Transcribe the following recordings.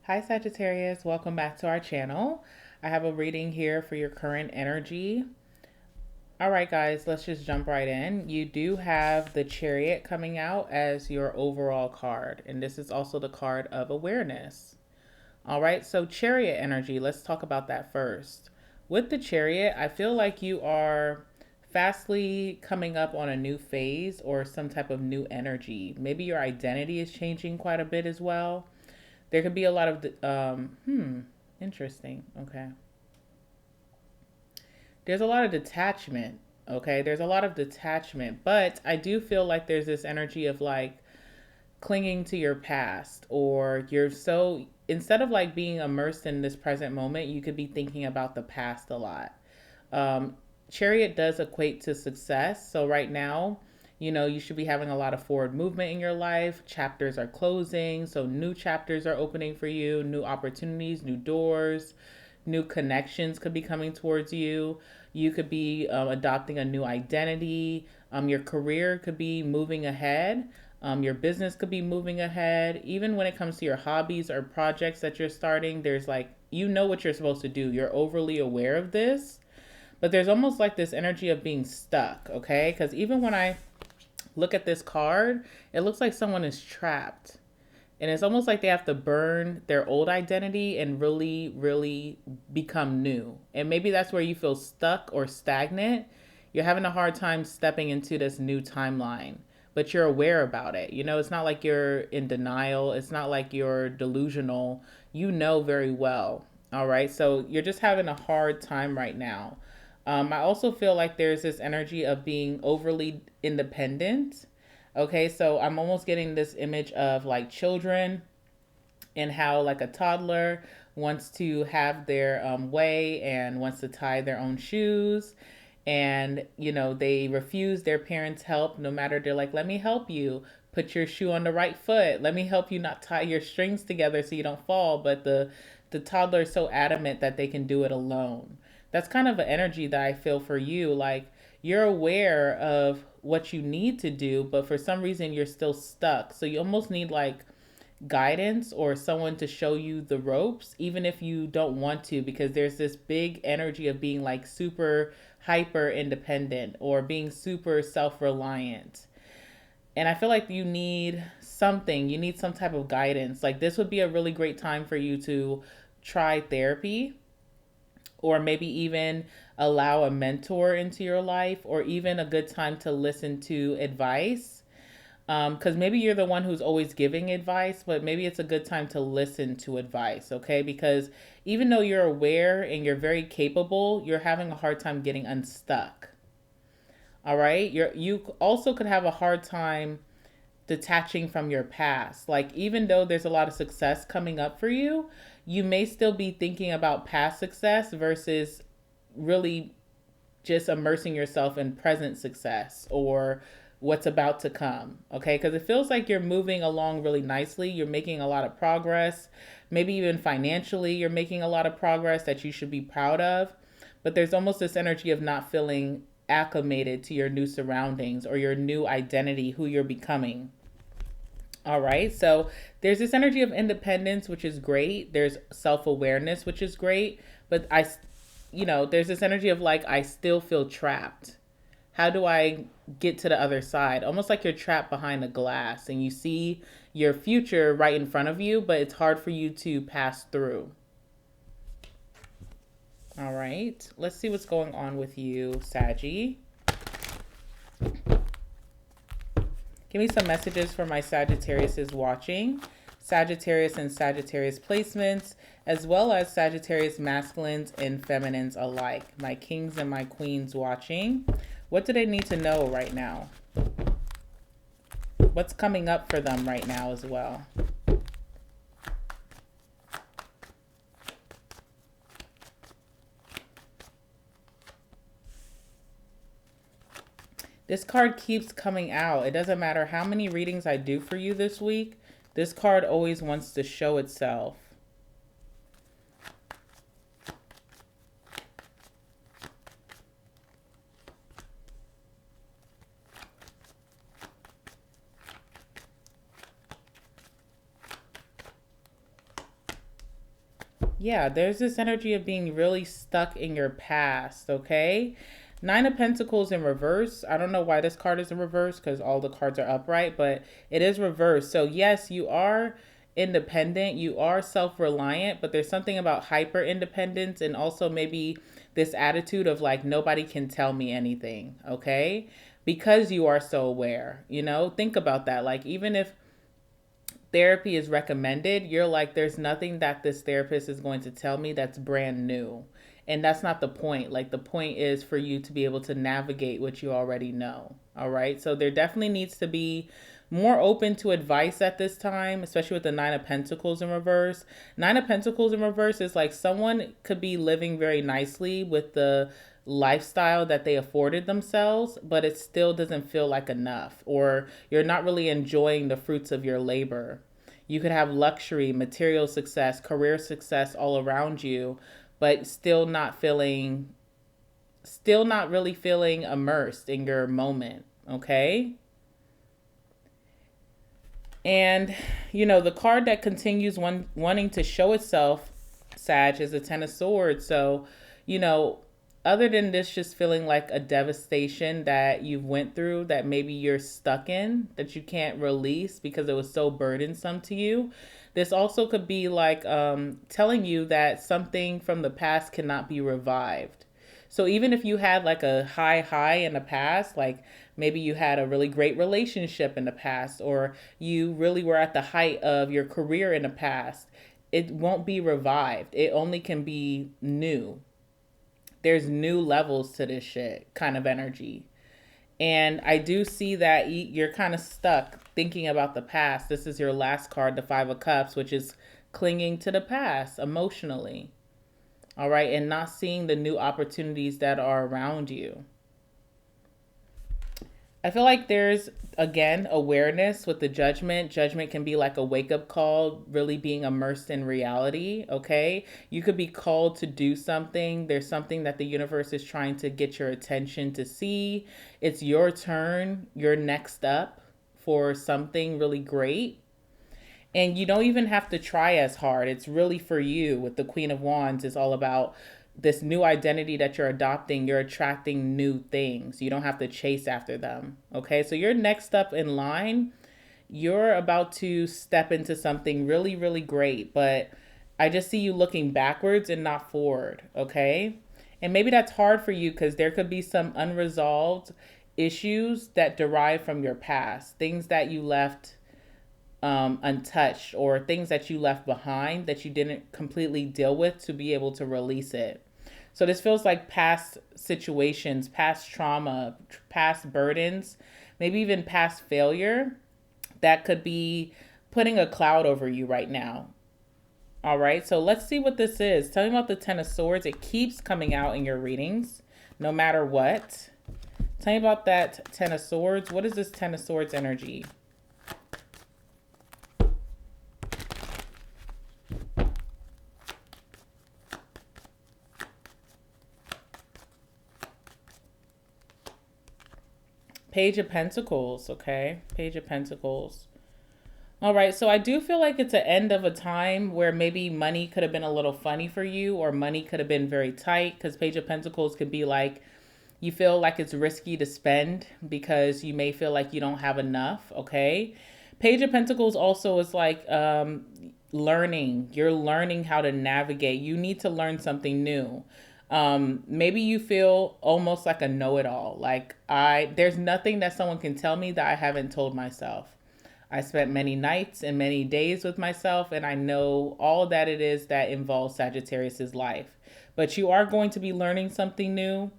Hi Sagittarius, welcome back to our channel. I have a reading here for your current energy. All right guys, let's just jump right in. You do have the Chariot coming out as your overall card, and this is also the card of awareness. All right, so Chariot energy, let's talk about that first. With the Chariot, I feel like you are fastly coming up on a new phase or some type of new energy. Maybe your identity is changing quite a bit as well. There could be a lot of, interesting. Okay. There's a lot of detachment. Okay. There's a lot of detachment, but I do feel like there's this energy of like clinging to your past, or you're so, instead of like being immersed in this present moment, you could be thinking about the past a lot. Um, Chariot does equate to success. So right now, you should be having a lot of forward movement in your life. Chapters are closing. So new chapters are opening for you, new opportunities, new doors, new connections could be coming towards you. You could be adopting a new identity. Your career could be moving ahead. Your business could be moving ahead. Even when it comes to your hobbies or projects that you're starting, there's like, what you're supposed to do. You're overly aware of this, but there's almost like this energy of being stuck, okay? Because even when I look at this card, it looks like someone is trapped. And it's almost like they have to burn their old identity and really, really become new. And maybe that's where you feel stuck or stagnant. You're having a hard time stepping into this new timeline, but you're aware about it. It's not like you're in denial, it's not like you're delusional. You know very well. All right. So you're just having a hard time right now. I also feel like there's this energy of being overly independent. Okay, so I'm almost getting this image of like children and how like a toddler wants to have their way and wants to tie their own shoes. And, they refuse their parents' help no matter. They're like, let me help you. Put your shoe on the right foot. Let me help you not tie your strings together so you don't fall. But the toddler is so adamant that they can do it alone. That's kind of an energy that I feel for you. Like you're aware of what you need to do, but for some reason you're still stuck. So you almost need like guidance or someone to show you the ropes, even if you don't want to, because there's this big energy of being like super hyper independent or being super self reliant. And I feel like you need some type of guidance. Like this would be a really great time for you to try therapy, or maybe even allow a mentor into your life, or even a good time to listen to advice. Because maybe you're the one who's always giving advice, but maybe it's a good time to listen to advice, okay? Because even though you're aware and you're very capable, you're having a hard time getting unstuck. All right? You also could have a hard time detaching from your past. Like, even though there's a lot of success coming up for you, you may still be thinking about past success versus really just immersing yourself in present success or what's about to come. Okay. Because it feels like you're moving along really nicely. You're making a lot of progress. Maybe even financially, you're making a lot of progress that you should be proud of. But there's almost this energy of not feeling acclimated to your new surroundings or your new identity, who you're becoming. All right. So there's this energy of independence, which is great. There's self awareness, which is great. But there's this energy of like, I still feel trapped. How do I get to the other side? Almost like you're trapped behind a glass and you see your future right in front of you, but it's hard for you to pass through. All right. Let's see what's going on with you, Saggy. Give me some messages for my Sagittarius is watching. Sagittarius and Sagittarius placements, as well as Sagittarius masculines and feminines alike. My kings and my queens watching. What do they need to know right now? What's coming up for them right now as well? This card keeps coming out. It doesn't matter how many readings I do for you this week. This card always wants to show itself. Yeah, there's this energy of being really stuck in your past, okay? Nine of Pentacles in reverse. I don't know why this card is in reverse because all the cards are upright, but it is reversed. So, yes, you are independent, you are self reliant, but there's something about hyper independence and also maybe this attitude of like, nobody can tell me anything, okay? Because you are so aware, you know? Think about that. Like, even if therapy is recommended, you're like, there's nothing that this therapist is going to tell me that's brand new. And that's not the point. Like, the point is for you to be able to navigate what you already know. All right. So, there definitely needs to be more open to advice at this time, especially with the Nine of Pentacles in reverse. Nine of Pentacles in reverse is like someone could be living very nicely with the lifestyle that they afforded themselves, but it still doesn't feel like enough, or you're not really enjoying the fruits of your labor. You could have luxury, material success, career success all around you, but still not really feeling immersed in your moment, okay? And the card that continues wanting to show itself, Sag, is the Ten of Swords. So, you know, other than this just feeling like a devastation that you've went through that maybe you're stuck in, that you can't release because it was so burdensome to you, this also could be like telling you that something from the past cannot be revived. So even if you had like a high in the past, like maybe you had a really great relationship in the past, or you really were at the height of your career in the past, it won't be revived. It only can be new. There's new levels to this shit kind of energy. And I do see that you're kind of stuck thinking about the past. This is your last card, the Five of Cups, which is clinging to the past emotionally. All right. And not seeing the new opportunities that are around you. I feel like there's, again, awareness with the judgment. Judgment can be like a wake up call, really being immersed in reality. Okay. You could be called to do something. There's something that the universe is trying to get your attention to see. It's your turn. You're next up for something really great. And you don't even have to try as hard. It's really for you. With the Queen of Wands, it's all about this new identity that you're adopting. You're attracting new things. You don't have to chase after them. Okay, so you're next up in line. You're about to step into something really, really great. But I just see you looking backwards and not forward. Okay, and maybe that's hard for you because there could be some unresolved issues that derive from your past, things that you left untouched, or things that you left behind that you didn't completely deal with to be able to release it. So this feels like past situations, past trauma, past burdens, maybe even past failure that could be putting a cloud over you right now. All right, so let's see what this is. Tell me about the Ten of Swords. It keeps coming out in your readings, no matter what. Tell me about that Ten of Swords. What is this Ten of Swords energy? Page of Pentacles, okay? Page of Pentacles. All right, so I do feel like it's an end of a time where maybe money could have been a little funny for you, or money could have been very tight, because Page of Pentacles could be like you feel like it's risky to spend because you may feel like you don't have enough, okay? Page of Pentacles also is like learning. You're learning how to navigate. You need to learn something new. Maybe you feel almost like a know-it-all. Like there's nothing that someone can tell me that I haven't told myself. I spent many nights and many days with myself, and I know all that it is that involves Sagittarius's life. But you are going to be learning something new.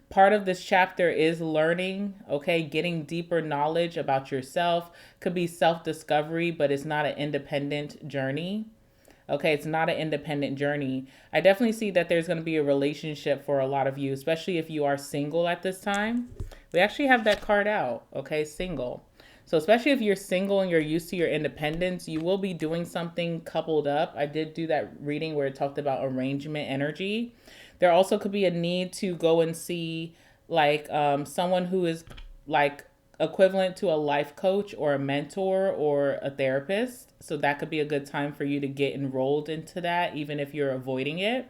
Part of this chapter is learning, okay, getting deeper knowledge about yourself. Could be self-discovery, but it's not an independent journey. Okay, it's not an independent journey. I definitely see that there's going to be a relationship for a lot of you, especially if you are single at this time. We actually have that card out, okay, single. So especially if you're single and you're used to your independence, you will be doing something coupled up. I did do that reading where it talked about arrangement energy. There also could be a need to go and see like someone who is like equivalent to a life coach or a mentor or a therapist. So that could be a good time for you to get enrolled into that, even if you're avoiding it.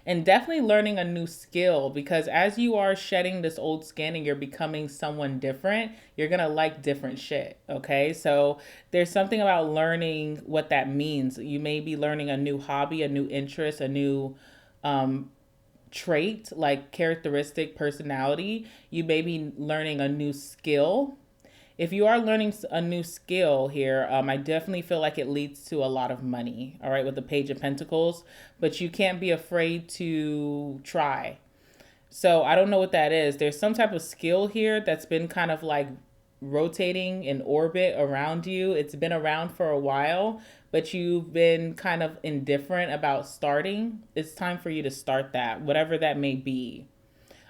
And definitely learning a new skill, because as you are shedding this old skin and you're becoming someone different, you're going to like different shit. Okay. So there's something about learning what that means. You may be learning a new hobby, a new interest, a new trait, like characteristic, personality. You may be learning a new skill. If you are learning a new skill here, I definitely feel like it leads to a lot of money, all right, with the Page of Pentacles, but you can't be afraid to try. So I don't know what that is. There's some type of skill here that's been kind of like rotating in orbit around you. It's been around for a while, but you've been kind of indifferent about starting. It's time for you to start that, whatever that may be.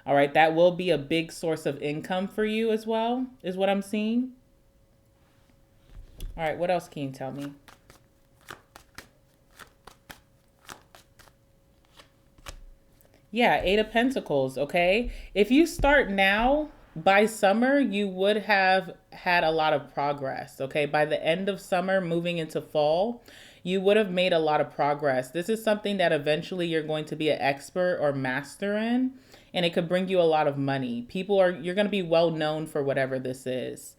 All right, that will be a big source of income for you as well, is what I'm seeing. All right, what else can you tell me? Yeah, Eight of Pentacles, okay? If you start now, by summer, you would have had a lot of progress, okay? By the end of summer, moving into fall, you would have made a lot of progress. This is something that eventually you're going to be an expert or master in, and it could bring you a lot of money. You're going to be well known for whatever this is,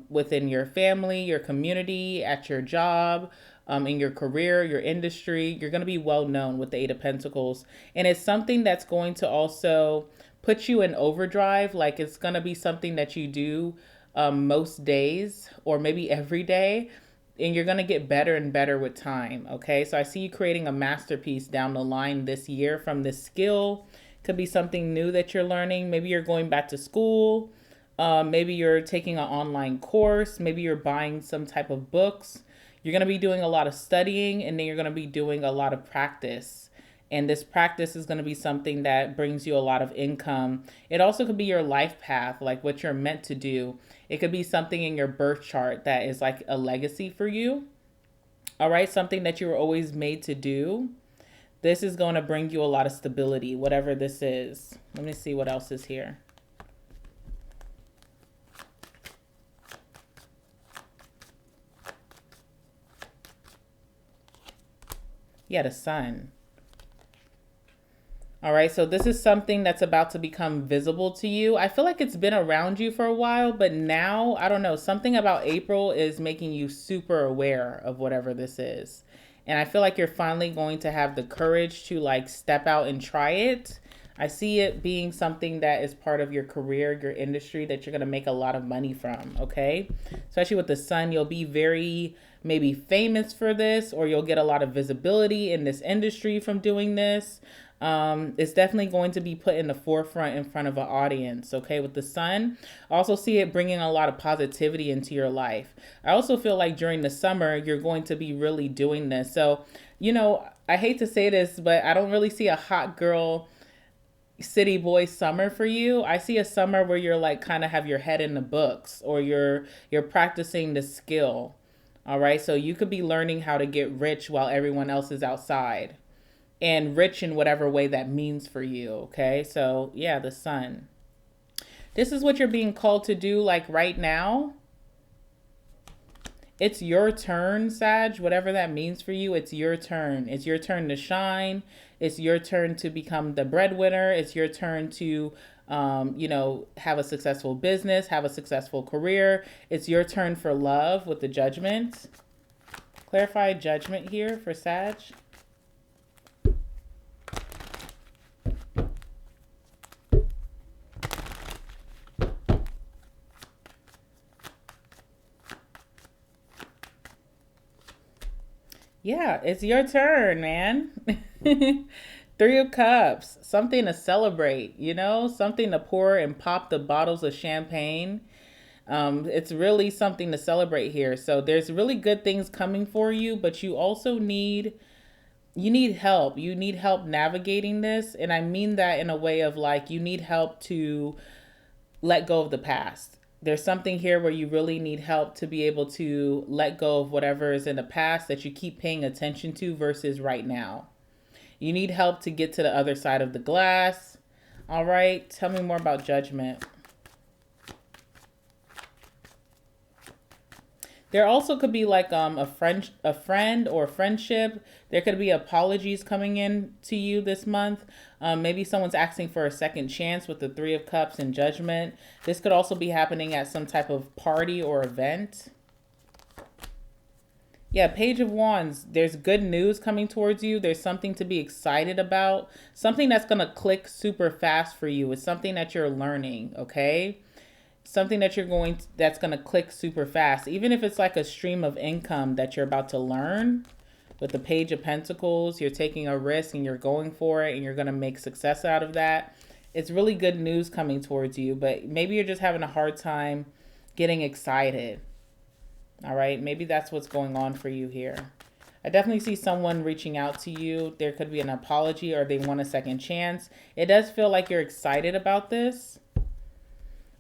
within your family, your community, at your job, in your career, your industry. You're going to be well known with the Eight of Pentacles. And it's something that's going to also put you in overdrive. Like it's going to be something that you do most days or maybe every day. And you're going to get better and better with time. Okay. So I see you creating a masterpiece down the line this year from this skill. Could be something new that you're learning. Maybe you're going back to school. Maybe you're taking an online course. Maybe you're buying some type of books. You're going to be doing a lot of studying, and then you're going to be doing a lot of practice. And this practice is going to be something that brings you a lot of income. It also could be your life path, like what you're meant to do. It could be something in your birth chart that is like a legacy for you. All right, something that you were always made to do. This is going to bring you a lot of stability, whatever this is. Let me see what else is here. Yeah, the Sun. All right, so this is something that's about to become visible to you. I feel like it's been around you for a while, but now, I don't know, something about April is making you super aware of whatever this is. And I feel like you're finally going to have the courage to like step out and try it. I see it being something that is part of your career, your industry that you're going to make a lot of money from, okay? Especially with the Sun, you'll be very maybe famous for this, or you'll get a lot of visibility in this industry from doing this. It's definitely going to be put in the forefront in front of an audience, okay, with the Sun. I also see it bringing a lot of positivity into your life. I also feel like during the summer, you're going to be really doing this. So, you know, I hate to say this, but I don't really see a hot girl city boy summer for you. I see a summer where you're like kind of have your head in the books, or you're practicing the skill. All right, so you could be learning how to get rich while everyone else is outside, and rich in whatever way that means for you. Okay, so yeah, the Sun. This is what you're being called to do, like right now. It's your turn, Sag, whatever that means for you. It's your turn. It's your turn to shine. It's your turn to become the breadwinner. It's your turn to have a successful business, have a successful career. It's your turn for love with the Judgment. Clarify Judgment here for Sag. Yeah, it's your turn, man. Three of Cups, something to celebrate, something to pour and pop the bottles of champagne. It's really something to celebrate here. So there's really good things coming for you, but you also need help. You need help navigating this. And I mean that in a way of like, you need help to let go of the past. There's something here where you really need help to be able to let go of whatever is in the past that you keep paying attention to versus right now. You need help to get to the other side of the glass. All right. Tell me more about Judgment. There also could be like a friend or friendship. There could be apologies coming in to you this month. Maybe someone's asking for a second chance with the Three of Cups and Judgment. This could also be happening at some type of party or event. Yeah, Page of Wands. There's good news coming towards you. There's something to be excited about. Something that's going to click super fast for you. It's something that you're learning, okay? Something that that's going to click super fast. Even if it's like a stream of income that you're about to learn. With the Page of Pentacles, you're taking a risk and you're going for it and you're going to make success out of that. It's really good news coming towards you, but maybe you're just having a hard time getting excited. All right, maybe that's what's going on for you here. I definitely see someone reaching out to you. There could be an apology or they want a second chance. It does feel like you're excited about this.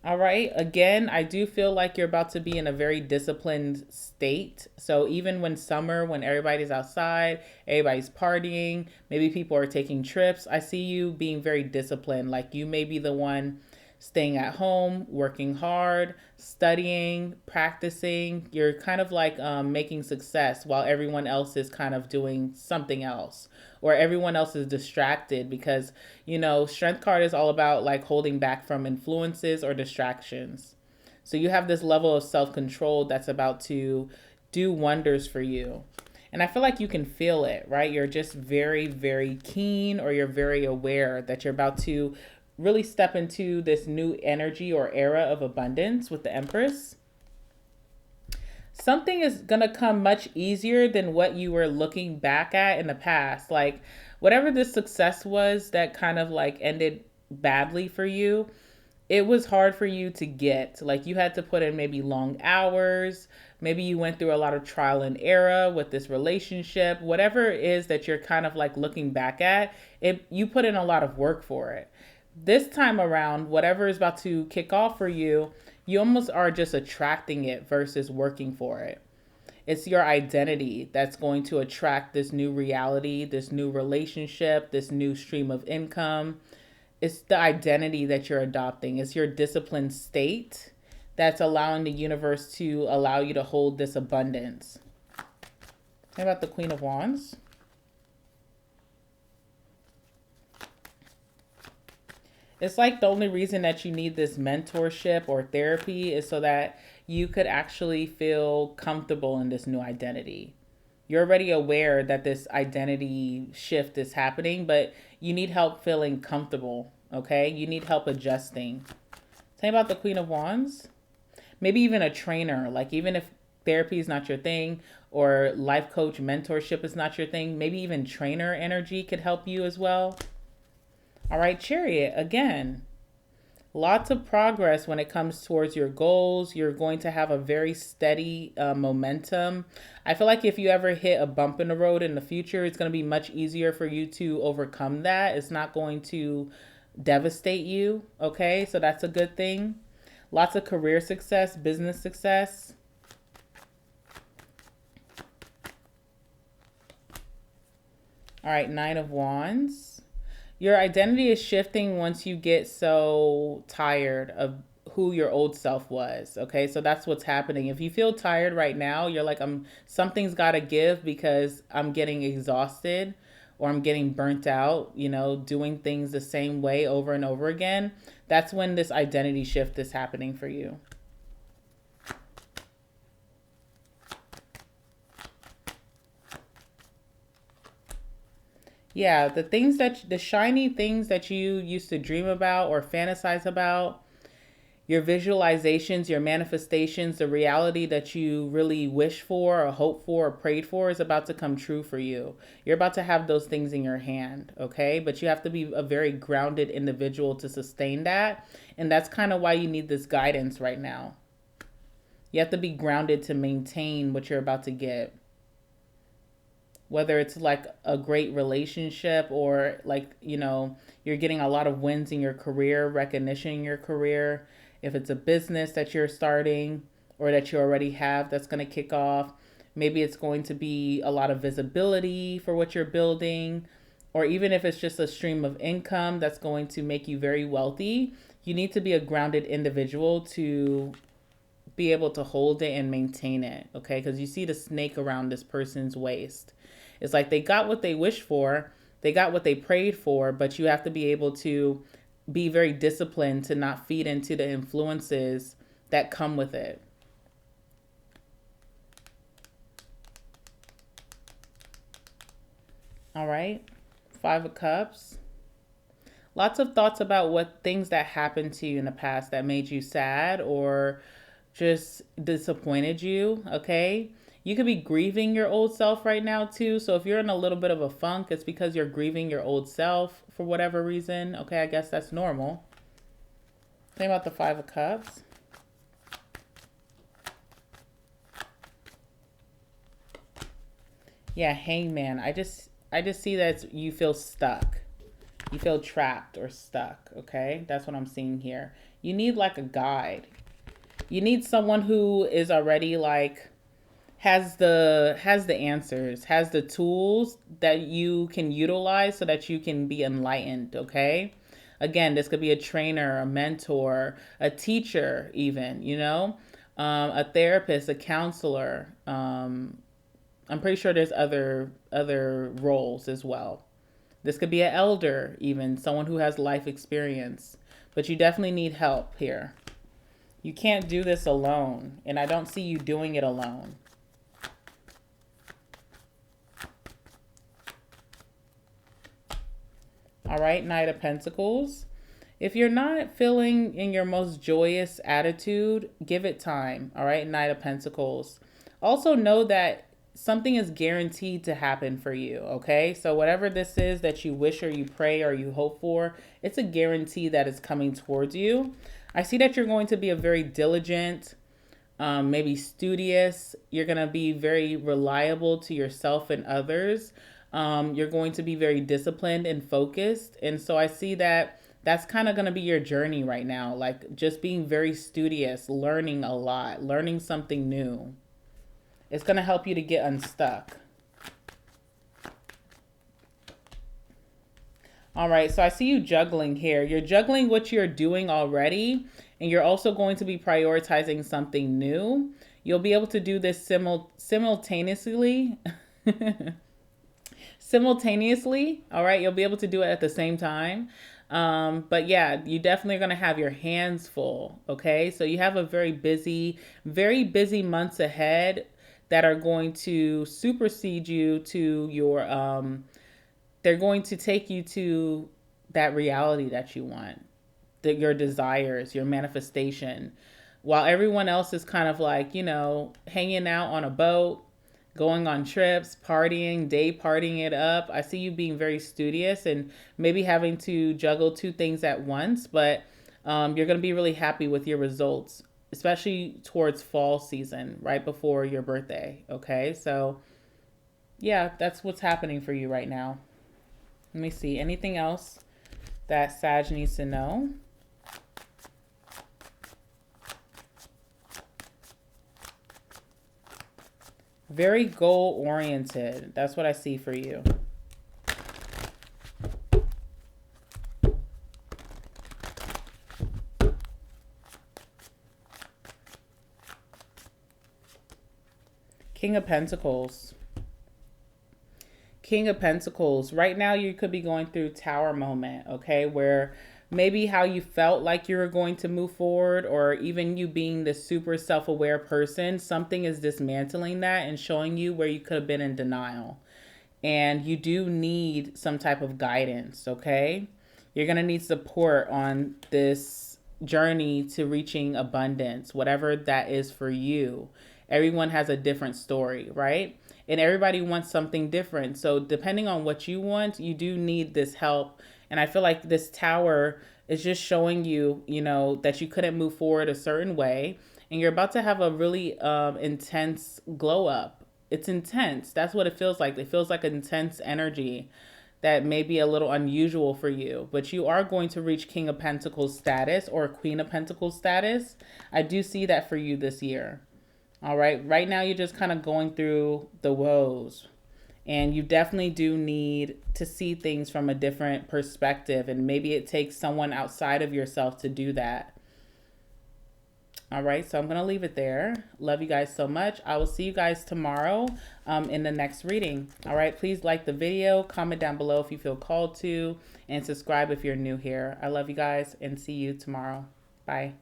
All right, again, I do feel like you're about to be in a very disciplined state. So even when summer, when everybody's outside, everybody's partying, maybe people are taking trips, I see you being very disciplined. Like you may be the one staying at home, working hard, studying, practicing. You're kind of like making success while everyone else is kind of doing something else, or everyone else is distracted because, you know, Strength card is all about like holding back from influences or distractions. So you have this level of self-control that's about to do wonders for you. And I feel like you can feel it, right? You're just very, very keen, or you're very aware that you're about to really step into this new energy or era of abundance with the Empress. Something is going to come much easier than what you were looking back at in the past. Like whatever this success was that kind of like ended badly for you, it was hard for you to get. Like you had to put in maybe long hours. Maybe you went through a lot of trial and error with this relationship. Whatever it is that you're kind of like looking back at, you put in a lot of work for it. This time around, whatever is about to kick off for you, you almost are just attracting it versus working for it. It's your identity that's going to attract this new reality, this new relationship, this new stream of income. It's the identity that you're adopting. It's your disciplined state that's allowing the universe to allow you to hold this abundance. How about the Queen of Wands? It's like the only reason that you need this mentorship or therapy is so that you could actually feel comfortable in this new identity. You're already aware that this identity shift is happening, but you need help feeling comfortable, okay? You need help adjusting. Tell me about the Queen of Wands. Maybe even a trainer, like even if therapy is not your thing or life coach mentorship is not your thing, maybe even trainer energy could help you as well. All right, Chariot, again, lots of progress when it comes towards your goals. You're going to have a very steady momentum. I feel like if you ever hit a bump in the road in the future, it's going to be much easier for you to overcome that. It's not going to devastate you, okay? So that's a good thing. Lots of career success, business success. All right, Nine of Wands. Your identity is shifting once you get so tired of who your old self was. Okay, so that's what's happening. If you feel tired right now, you're like, something's got to give because I'm getting exhausted or I'm getting burnt out, you know, doing things the same way over and over again. That's when this identity shift is happening for you. Yeah, the shiny things that you used to dream about or fantasize about, your visualizations, your manifestations, the reality that you really wish for or hope for or prayed for is about to come true for you. You're about to have those things in your hand, okay? But you have to be a very grounded individual to sustain that. And that's kind of why you need this guidance right now. You have to be grounded to maintain what you're about to get. Whether it's like a great relationship or like, you know, you're getting a lot of wins in your career, recognition in your career. If it's a business that you're starting or that you already have that's going to kick off, maybe it's going to be a lot of visibility for what you're building. Or even if it's just a stream of income that's going to make you very wealthy, you need to be a grounded individual to be able to hold it and maintain it, okay? Because you see the snake around this person's waist. It's like they got what they wished for, they got what they prayed for, but you have to be able to be very disciplined to not feed into the influences that come with it. All right, Five of Cups. Lots of thoughts about what things that happened to you in the past that made you sad or just disappointed you, okay? You could be grieving your old self right now too. So if you're in a little bit of a funk, it's because you're grieving your old self for whatever reason. Okay, I guess that's normal. Think about the Five of Cups. Yeah, Hangman. I just see that you feel stuck. You feel trapped or stuck, okay? That's what I'm seeing here. You need like a guide. You need someone who is already like has the answers, has the tools that you can utilize so that you can be enlightened, okay? Again, this could be a trainer, a mentor, a teacher even, you know? A therapist, a counselor. I'm pretty sure there's other roles as well. This could be an elder, even someone who has life experience. But you definitely need help here. You can't do this alone, and I don't see you doing it alone. All right, Knight of Pentacles. If you're not feeling in your most joyous attitude, give it time. All right, Knight of Pentacles. Also know that something is guaranteed to happen for you, okay? So whatever this is that you wish or you pray or you hope for, it's a guarantee that is coming towards you. I see that you're going to be a very diligent, maybe studious. You're going to be very reliable to yourself and others. You're going to be very disciplined and focused. And so I see that that's kind of going to be your journey right now, like just being very studious, learning a lot, learning something new. It's going to help you to get unstuck. All right, so I see you juggling here. You're juggling what you're doing already, and you're also going to be prioritizing something new. You'll be able to do this simultaneously. Simultaneously, all right? You'll be able to do it at the same time. But yeah, you definitely are going to have your hands full, okay? So you have a very busy months ahead that are going to supersede you to your, they're going to take you to that reality that you want, your desires, your manifestation. While everyone else is kind of like, you know, hanging out on a boat, going on trips, partying, day partying it up. I see you being very studious and maybe having to juggle two things at once, but you're going to be really happy with your results, especially towards fall season, right before your birthday. Okay, so yeah, that's what's happening for you right now. Let me see. Anything else that Sag needs to know? Very goal-oriented. That's what I see for you. King of Pentacles. King of Pentacles. Right now, you could be going through Tower moment, okay? Where maybe how you felt like you were going to move forward, or even you being the super self-aware person, something is dismantling that and showing you where you could have been in denial. And you do need some type of guidance, okay? You're going to need support on this journey to reaching abundance, whatever that is for you. Everyone has a different story, right? And everybody wants something different. So depending on what you want, you do need this help. And I feel like this Tower is just showing you, you know, that you couldn't move forward a certain way. And you're about to have a really intense glow up. It's intense. That's what it feels like. It feels like intense energy that may be a little unusual for you. But you are going to reach King of Pentacles status or Queen of Pentacles status. I do see that for you this year. All right. Right now, you're just kind of going through the woes. And you definitely do need to see things from a different perspective. And maybe it takes someone outside of yourself to do that. All right, so I'm going to leave it there. Love you guys so much. I will see you guys tomorrow in the next reading. All right, please like the video, comment down below if you feel called to, and subscribe if you're new here. I love you guys and see you tomorrow. Bye.